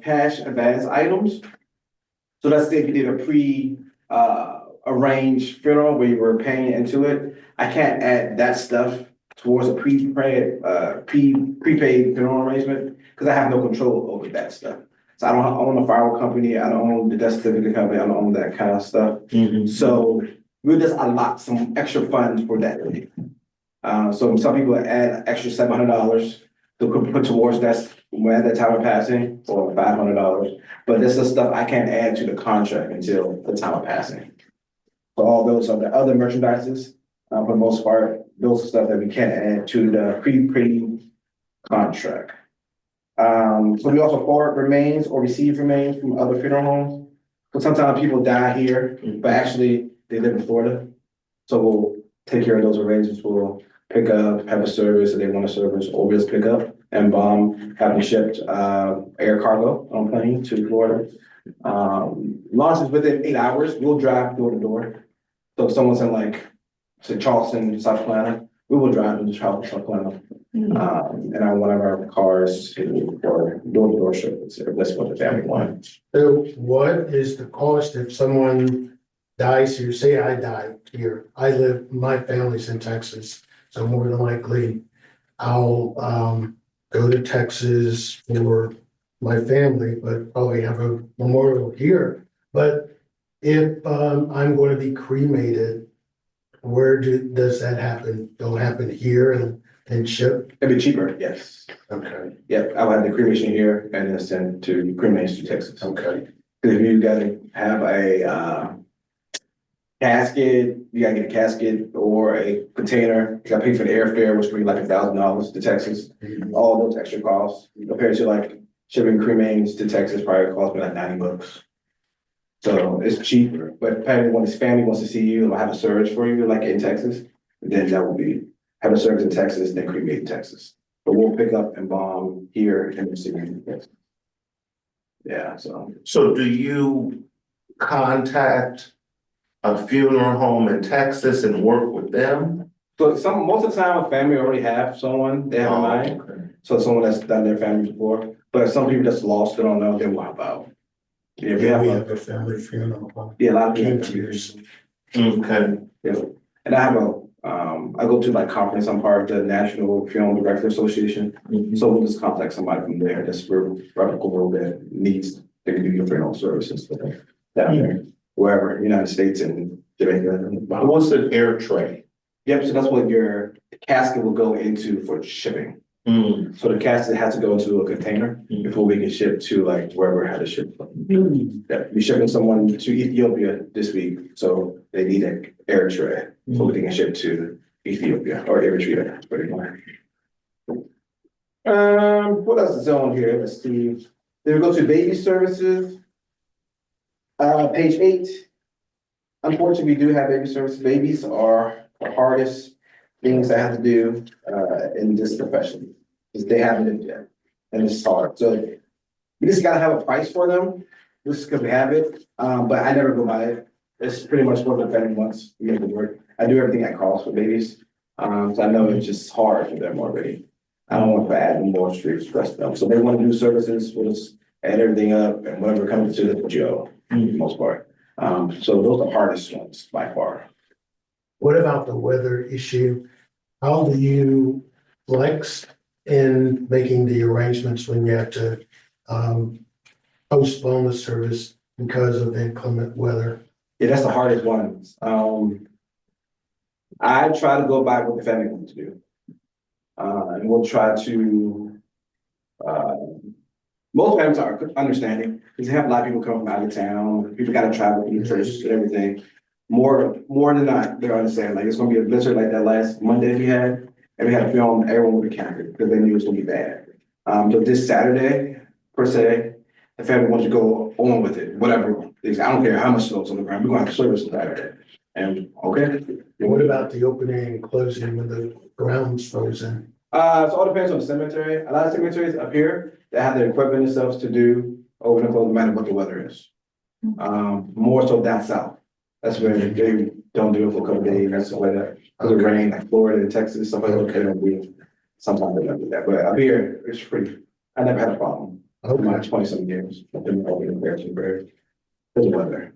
cash advance items. So let's say if you did a arranged funeral where you were paying into it, I can't add that stuff towards a prepaid funeral arrangement because I have no control over that stuff. So I don't own a fire company, I don't own the death certificate company, I don't own that kind of stuff. So we'll just allot some extra funds for that. So some people add extra $700 to put towards that when at the time of passing, or $500. But this is stuff I can't add to the contract until the time of passing. So all those are the other merchandises, for the most part, those are stuff that we can't add to the pre contract. So we also forward remains or receive remains from other funeral homes. So sometimes people die here, but actually they live in Florida. So we'll take care of those arrangements. We'll pick up, have a service, if they want a service, or we'll just pick up and have them shipped air cargo on plane to Florida. Launch is within 8 hours. We'll drive door to door. So if someone's in like, say Charleston, South Carolina, we will drive them to Charleston, South Carolina. And on one of our cars for door to door shipments. That's what the family wants. So what is the cost if someone dies here? Say I die here. My family's in Texas, so more than likely I'll go to Texas for my family, but probably have a memorial here. But if I'm going to be cremated, where does that happen? It'll happen here and shipped? It'd be cheaper, yes. Okay, Yep, I'll have the cremation here and then send to cremation to Texas. okay. If you gotta have a casket, you gotta get a casket or a container, you gotta pay for the airfare, which would be like $1,000 to Texas. All those extra costs compared to like shipping cremains to Texas probably cost me like $90. So it's cheaper, but depending when his family wants to see you, or have a service for you, like in Texas, then that will be have a service in Texas, then cremate in Texas. But we'll pick up and bomb here in the city. Yeah, so. So do you contact a funeral home in Texas and work with them? So most of the time, a family already have someone they have in mind. Okay. So someone that's done their family before, but some people that's lost, they don't know, then what about? Yeah, Yeah, we have a family funeral. Yeah, a lot of Came people. tears. Okay. Yeah, and I have I go to like conference, I'm part of the National Funeral Director Association. So we'll just contact somebody from there that's reputable that needs, they can do your funeral services down there, wherever, United States and Jamaica. What's an air tray? Yep, so that's what your casket will go into for shipping. So the casket has to go into a container before we can ship to like wherever it had to ship. Yeah, we're shipping someone to Ethiopia this week, so they need an air tray so they can ship to Ethiopia or Eritrea, pretty much. What else is on here? Let's see. Then we go to baby services. Page 8. Unfortunately, we do have baby services. Babies are the hardest things I have to do in this profession, because they haven't lived yet, and it's hard. So we just gotta have a price for them, just because we have it. But I never go by it. It's pretty much what the family wants to make it work. I do everything at cost for babies, so I know it's just hard for them already. I don't want to add more stress to them. So they want to do services, we'll just add everything up, and whatever comes to the Joe, for the most part. So those are the hardest ones by far. What about the weather issue? How do you flex in making the arrangements when you have to postpone the service because of inclement weather? Yeah, that's the hardest one. I try to go by what the family wants to do. And we'll try to Most families are understanding, because you have a lot of people come from out of town, people gotta travel for the church and everything. More than not, they're understanding, like, it's gonna be a blizzard like that last Monday we had, and we had to film everyone with a camera, because they knew it was gonna be bad. So this Saturday, per se, the family wants to go on with it, whatever, I don't care how much snow's on the ground, we're gonna have service on Saturday. And, okay. And what about the opening and closing when the ground's frozen? So it all depends on the cemetery. A lot of cemeteries up here, they have the equipment and stuff to do open and close no matter what the weather is. More so down south. That's where they don't do it for a couple of days and stuff like that. Cause of rain, like Florida and Texas, stuff like that, they don't do it. Sometimes they don't do that, but up here, it's pretty, I never had a problem. In my 20-some years, I've been over in Harrisonburg. Good weather.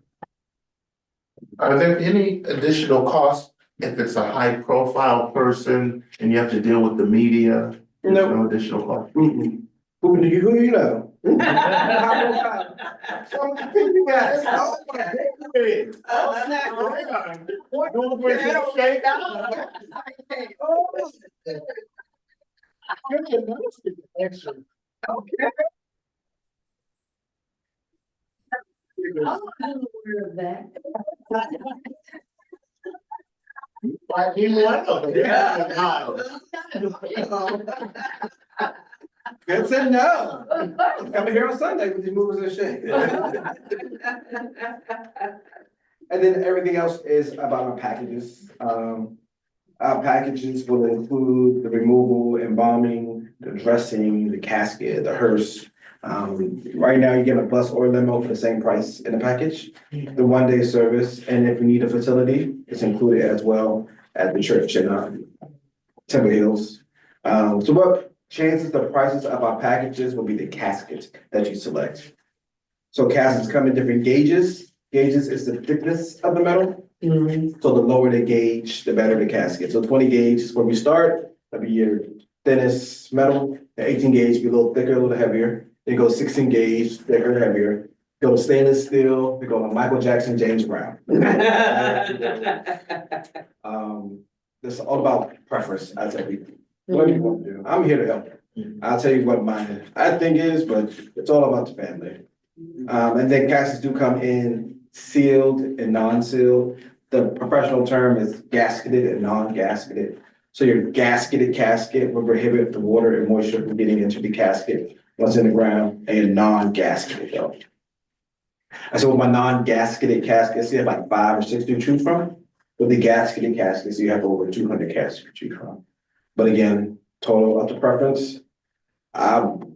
Are there any additional costs if it's a high profile person and you have to deal with the media? There's no additional cost. Mm-mm. Who do you know? I'm aware of that. Good said no. Coming here on Sunday with these movies and shit. And then everything else is about our packages. Our packages will include the removal, embalming, the dressing, the casket, the hearse. Right now you get a bus or limo for the same price in the package, the 1-day service, and if you need a facility, it's included as well at the church in Temple Hills. So what changes the prices of our packages will be the casket that you select. So caskets come in different gauges. Gauges is the thickness of the metal. So the lower the gauge, the better the casket. So 20 gauge is where we start. That'll be your thinnest metal. The 18 gauge be a little thicker, a little heavier. Then go 16 gauge, thicker, heavier. Go to stainless steel. We go to Michael Jackson, James Brown. This is all about preference. I tell people, what do you want to do? I'm here to help. I'll tell you what my thing is, but it's all about the family. And then caskets do come in sealed and non-sealed. The professional term is gasketed and non-gasketed. So your gasketed casket will prohibit the water and moisture from getting into the casket once in the ground, and non-gasketed though. And so with my non-gasketed caskets, you have like 5 or 6 to choose from. With the gasketed caskets, you have over 200 caskets to choose from. But again, total up to preference. I'm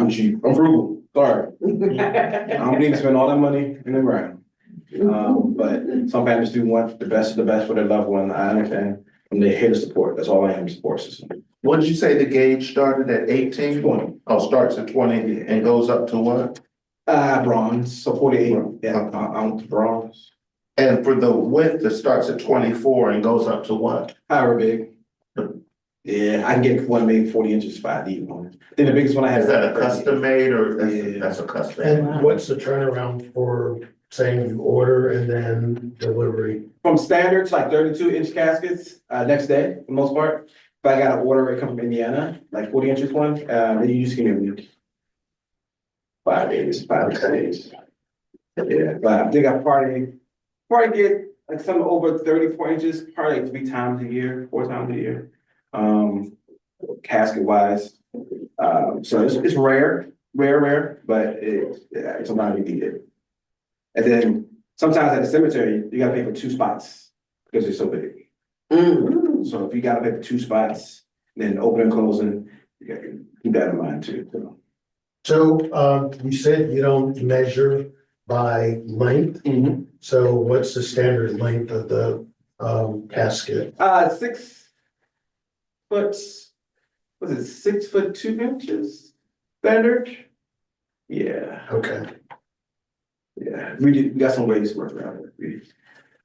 cheap, I'm frugal, sorry. I don't need to spend all that money in the ground. But some families do want the best of the best for their loved one, I understand. And they're here to support, that's all I am, support system. What did you say the gauge started at 18? 20. Oh, starts at 20 and goes up to what? Bronze, so 48, ounce bronze. And for the width, it starts at 24 and goes up to what? However big. Yeah, I can get one made 40 inches if I need one. Then the biggest one I have. Is that a custom made or Yeah. that's a custom? And what's the turnaround for saying you order and then delivery? From standards, like 32-inch caskets, next day, for the most part. If I got an order, it come from Indiana, like 40 inches one, then you just give me a week. 5 days, 5 to 10 days. Yeah, but I think I probably get like some over 34 inches, probably like 3 times a year, 4 times a year. Casket wise. So it's rare, but it's a lot to need it. And then sometimes at the cemetery, you gotta pay for 2 spots because they're so big. So if you gotta pay for 2 spots, then open and closing, you gotta keep that in mind too. So, you said you don't measure by length. So what's the standard length of the, casket? 6 foot, was it 6 foot 2 inches standard? Yeah, Okay. yeah, we got some ways to work around it.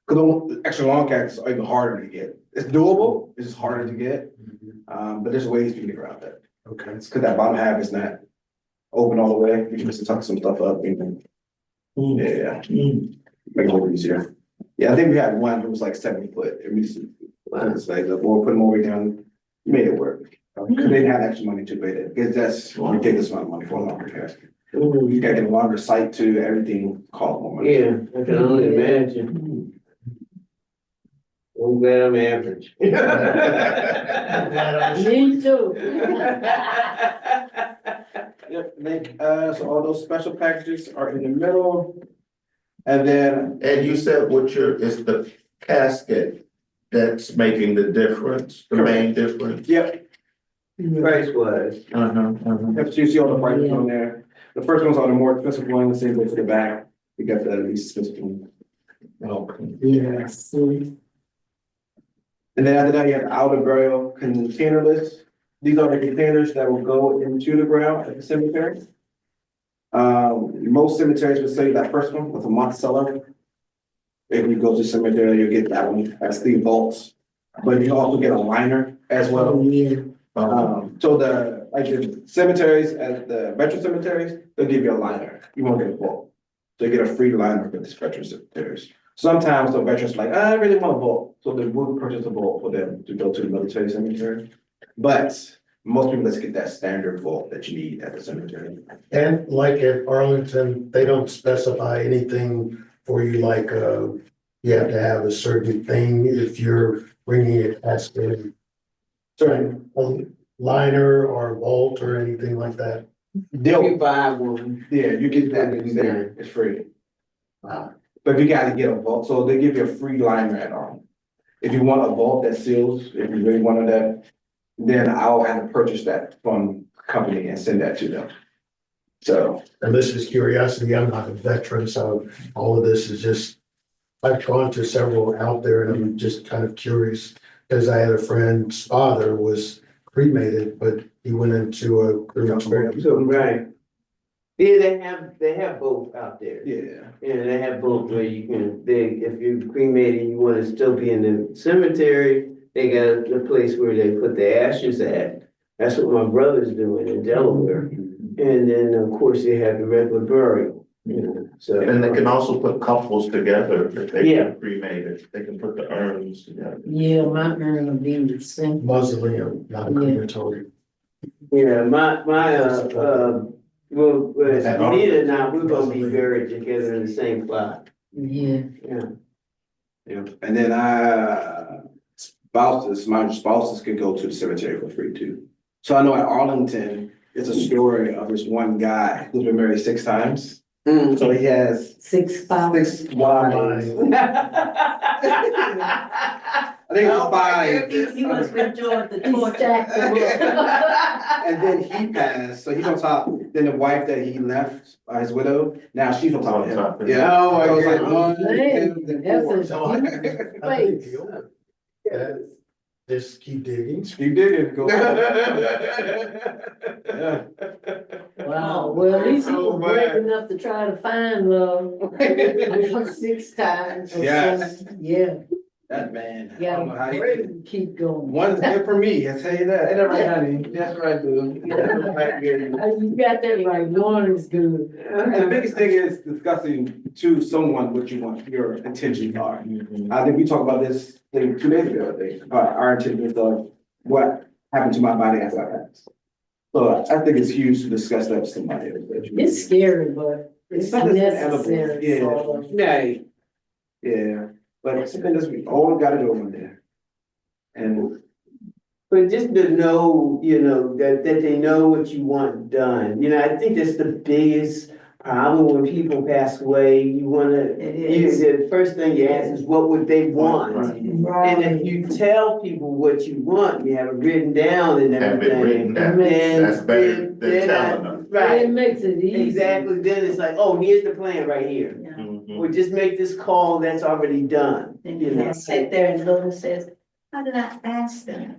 Cause the extra long caskets are even harder to get. It's doable, it's just harder to get. But there's ways we can get around that. Okay. It's cause that bottom half is not open all the way. We can just tuck some stuff up and yeah, make it a little easier. Yeah, I think we had one that was like 70 foot. And we just, it's like the board put more weight down, made it work. Cause they didn't have extra money to pay that, because that's ridiculous amount of money for a longer casket. You gotta get a longer site too, everything costs more money. Yeah, I can only imagine. I'm glad I'm average. Me too. Yep, Nick, so all those special packages are in the middle. And then, And you said it's the casket that's making the difference, the main difference? yep, Price was. yep, so you see all the prices on there. The first one's on the more expensive one, the same way to the back, we got the least expensive one. Okay. Yes. And then after that, you have the outer burial container list. These are the containers that will go into the ground at the cemetery. Most cemeteries will say that first one with a month cellar. If you go to the cemetery, you'll get that one, that's the vaults, but you also get a liner as well. Oh, yeah. So the cemeteries, at the veteran cemeteries, they'll give you a liner, you won't get a vault. So you get a free liner for these veteran cemeteries. Sometimes the veterans like, I really want a vault, so they will purchase a vault for them to go to the military cemetery. But most people, let's get that standard vault that you need at the cemetery. And like at Arlington, they don't specify anything for you, like, you have to have a certain thing if you're bringing it as a certain liner or vault or anything like that. They'll, buy one. yeah, you get that in there, it's free. But you gotta get a vault, so they give you a free liner at all. If you want a vault that seals, if you really wanted that, then I'll have to purchase that from the company and send that to them. So, And this is curiosity, I'm not a veteran, so all of this is just, I've gone to several out there and I'm just kind of curious. Because I had a friend's father was cremated, but he went into a crematorium. So, right. Yeah, they have both out there. yeah, Yeah, they have both where you can, if you're cremated, and you wanna still be in the cemetery, they got the place where they put the ashes at. That's what my brother's doing in Delaware. And then, of course, they have the regular burial, so. And they can also put couples together if they Yeah. get cremated, they can put the urns together. Yeah, my urn will be the same. Mausoleum, not a crematorium. Yeah, well, Anita and I, we're gonna be buried together in the same plot. Yeah. yeah. And then my spouses can go to the cemetery for free too. So I know at Arlington, it's a story of this one guy who's been married 6 times. So he has 6 spouse. 6 wives. I think it's 5. He must enjoy the He's torture. jacked up. And then he passed, so he's on top. Then the wife that he left, his widow, now she's on top of him. Yeah. Oh, my So it's like God. 1, 2, then That's 4. a So I think yeah, just keep digging. you did it. Go. Wow, well, at least he Oh, was man. brave enough to try to find love. 6 times. or Yes. something. Yeah, That man. I yeah, don't know how he brave did it. and keep going. One's good for me, I tell you that. Ain't that right, honey? That's right, dude. That's right, good. You got that right, one is good. And the biggest thing is discussing to someone what you want, your intentions are. I think we talked about this thing 2 days ago, I think, about our intentions of what happened to my body after I passed. So I think it's huge to discuss that with somebody. It's scary, but it's something that's necessary. inevitable. for- Yeah, Yeah, but it's something that we all gotta do one day. And but just to know, that they know what you want done, I think that's the biggest problem when people pass away, you wanna, It is. the first thing you ask is, what would they want? Right. And if you tell people what you want, you have it written down and Have it written everything. down, then- that's better then- than then telling them. It Right, makes it easy. exactly, then it's like, oh, here's the plan right here. Yeah. Mhm. Or just make this call that's already done, And you can sit there and look and says, how did I ask them?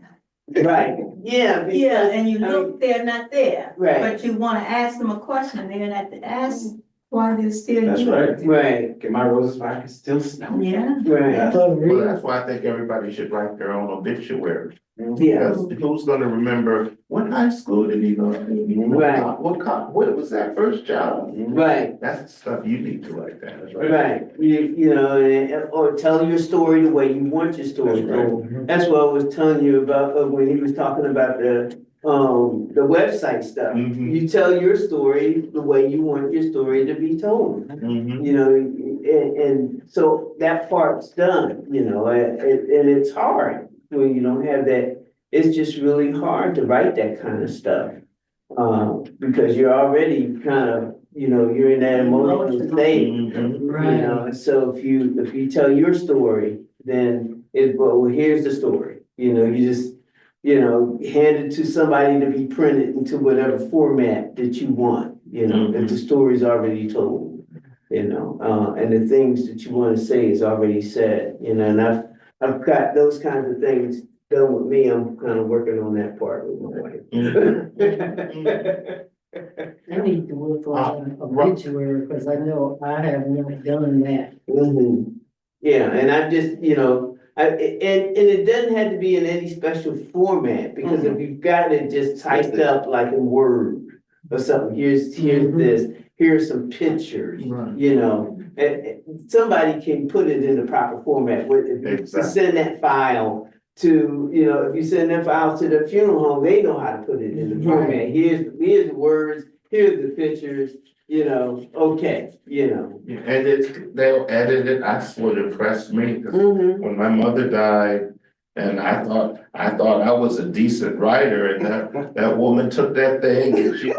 Right, yeah. Yeah, because, and you I look, they're not there. Right. But you wanna ask them a question, and they're not to ask why they're still that's here. right. Right, Get my roses back, it's still snow. Yeah. right, For Well, real. that's why I think everybody should write their own obituary. yeah, Because who's gonna remember, what high school did he go to? Right. What was that first job? right. That's the stuff you need to write down. Right, or tell your story the way you want your story That's right. told. That's what I was telling you about, when he was talking about the website stuff. Mhm. You tell your story the way you want your story to be told. Mhm. You know, and so that part's done, you know, and it's hard when you don't have that. It's just really hard to write that kind of stuff. Because you're already kind of, you know, you're in that emotional state. Mhm. You Right. know, and so if you tell your story, then well, here's the story, you know, you just, you know, hand it to somebody to be printed into whatever format that you want, you know, that the story's already told, you know, and the things that you want to say is already said, you know, and I've got those kinds of things done with me. I'm kind of working on that part with my wife. I need to work on a Right. obituary, because I know I have not done that. Mhm. Yeah, and I just, you know, and it doesn't have to be in any special format, because if you've got it just typed up like in Word or something, here's Mhm. this, here's some pictures, Right. you know, and somebody can put it in the proper format, with, if you Exactly. send that file to, you know, if you send that file to the funeral home, they know how to put it in the format. Right. Here's the words, here's the pictures, you know, okay, you know. And they'll edit it, that's what impressed me, 'cause Mhm. when my mother died, and I thought I was a decent writer, and that woman took that thing and she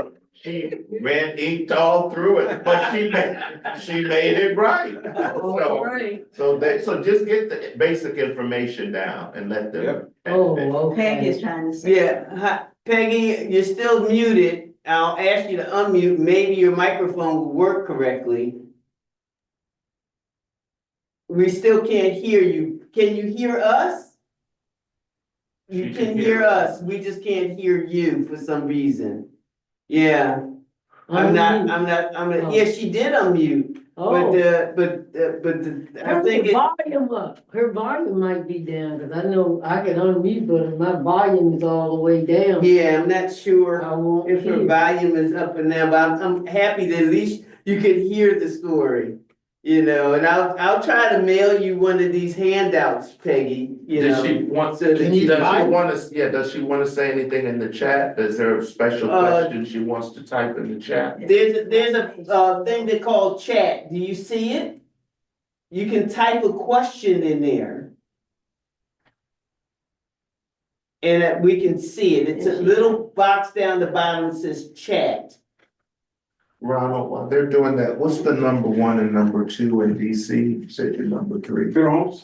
ran inked all through it, but she made it right. All right. So just get the basic information down and let them. Oh, Peg is okay. trying to say. Yeah, hi, Peggy, you're still muted. I'll ask you to unmute. Maybe your microphone will work correctly. We still can't hear you. Can you hear us? You She can hear us. We just can't hear you for some reason. Yeah, I'm not, yeah, she did unmute, Oh, I turn think the it, volume up. Her volume might be down, because I know I can unmute, but if my volume is all the way down, yeah, I'm not sure I won't if her hear. volume is up and down, but I'm happy that at least you can hear the story. You know, and I'll try to mail you one of these handouts, Peggy, you know. Does she want, so that Can you you does buy she wanna, yeah, does she wanna say anything in the chat? Is there a special question she wants to type in the chat? There's a thing they call chat. Do you see it? You can type a question in there. And we can see it. It's a little box down the bottom that says chat. Ronald, while they're doing that, what's the number 1 and number 2 in DC? You said you're number 3. Funeral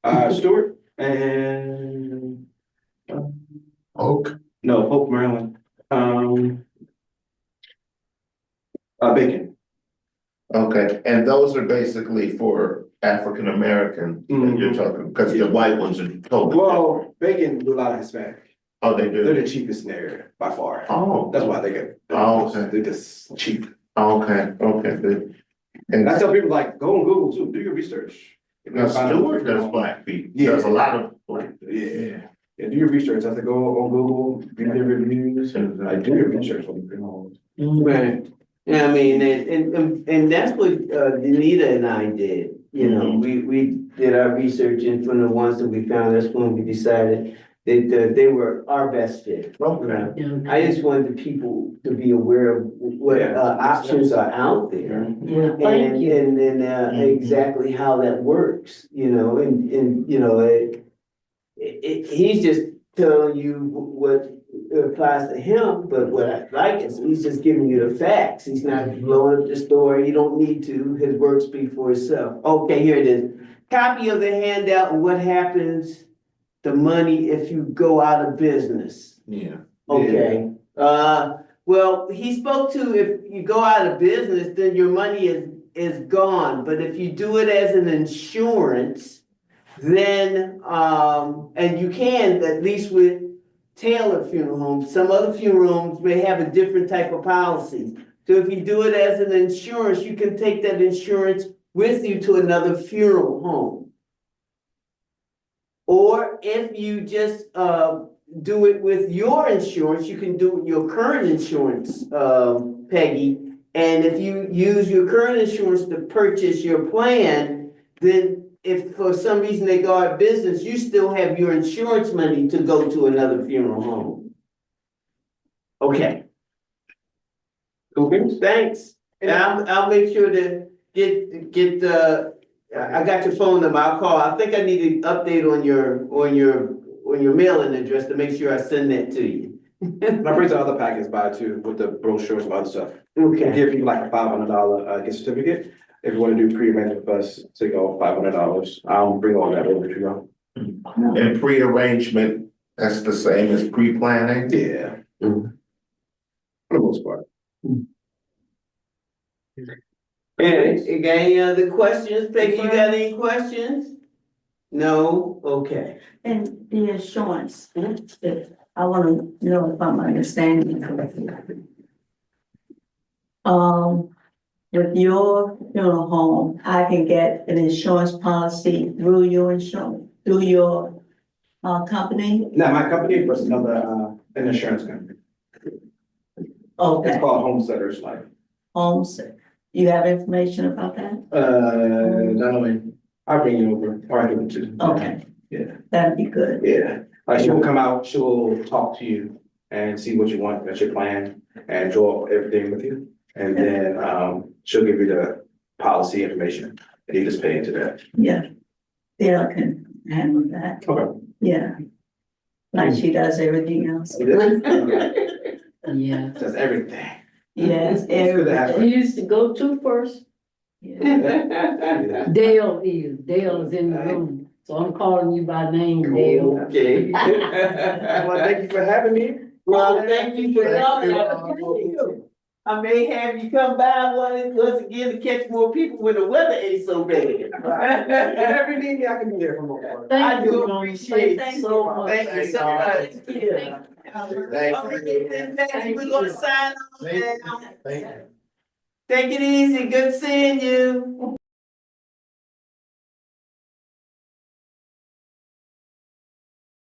homes, Stewart and, Oak, no, Hope, Maryland. Bacon. Okay, and those are basically for African American, you're talking, because the white ones are totally different. Well, Bacon do a lot of Hispanic. Oh, they They're do? the cheapest in the area by far. Oh, That's why they get. Oh, okay. They're just cheap. okay, good. And And I tell people like, go on Google too, do your research. now Stewart does black people, does a lot of black. Yeah, do your research. I have to go on Google, read their reviews, and like do your research on the funeral homes. Right. Yeah, I mean, and that's what Danita and I did, you know, we did our research, and from the ones that we found, that's when we decided that they were our best fit. Okay. Yeah. I just wanted the people to be aware of what options are out there. Yeah, thank you. And then exactly how that works, you know, and you know, he's just telling you what applies to him, but what I like is he's just giving you the facts. He's not blowing up the story. You don't need to. His work speaks for itself. Okay, here it is. Copy of the handout and what happens to money if you go out of business. Yeah. Okay. Well, he spoke to if you go out of business, then your money is gone. But if you do it as an insurance, then and you can, at least with Taylor Funeral Homes, some other funeral homes may have a different type of policy. So if you do it as an insurance, you can take that insurance with you to another funeral home. Or if you just do it with your insurance, you can do it with your current insurance, Peggy. And if you use your current insurance to purchase your plan, then if for some reason they go out of business, you still have your insurance money to go to another funeral home. Okay, Cool beans? thanks. And I'll make sure to get the, I got your phone number, I'll call. I think I need an update on your mailing address to make sure I send that to you. And I bring the other packets by too, with the brochures and other stuff. We'll Okay, give you like a $500 gift certificate. If you wanna do pre-arrangement with us, take off $500. I'll bring all that over to you. And pre-arrangement, that's the same as pre-planning? Yeah. For the most part. and you got any other questions? Peggy, you got any questions? No, okay. And the insurance, I wanna know if I'm understanding correctly. With your funeral home, I can get an insurance policy through your insurance, through your company? Now, my company was another, an insurance company. It's Okay, called Homesteaders Life. homes, you have information about that? Not only, I'll bring you over, or I give it to you. Okay. Yeah. That'd be good. Yeah, like she will come out, she will talk to you and see what you want, that's your plan, and draw up everything with you. And then, she'll give you the policy information, and you just pay into that. Yeah. Dale can handle that, Okay. yeah. Like she does everything else. Yeah. That's everything. Yes, It's good to have everything. her. You used to go to first? Yeah. Yeah. Dale is in the room, so I'm calling you by name, Dale. Okay. Well, thank you for having me. Well, thank you for Thank coming. you. I may have you come by once again to catch more people when the weather ain't so bad. Whenever you need me, I can be there for more. I Thank do you, Ronald. appreciate Thank it. you so much. Thank you so much. Yeah. Okay, then, Becky, we're gonna sign off now. Thank you. Take it easy, good seeing you.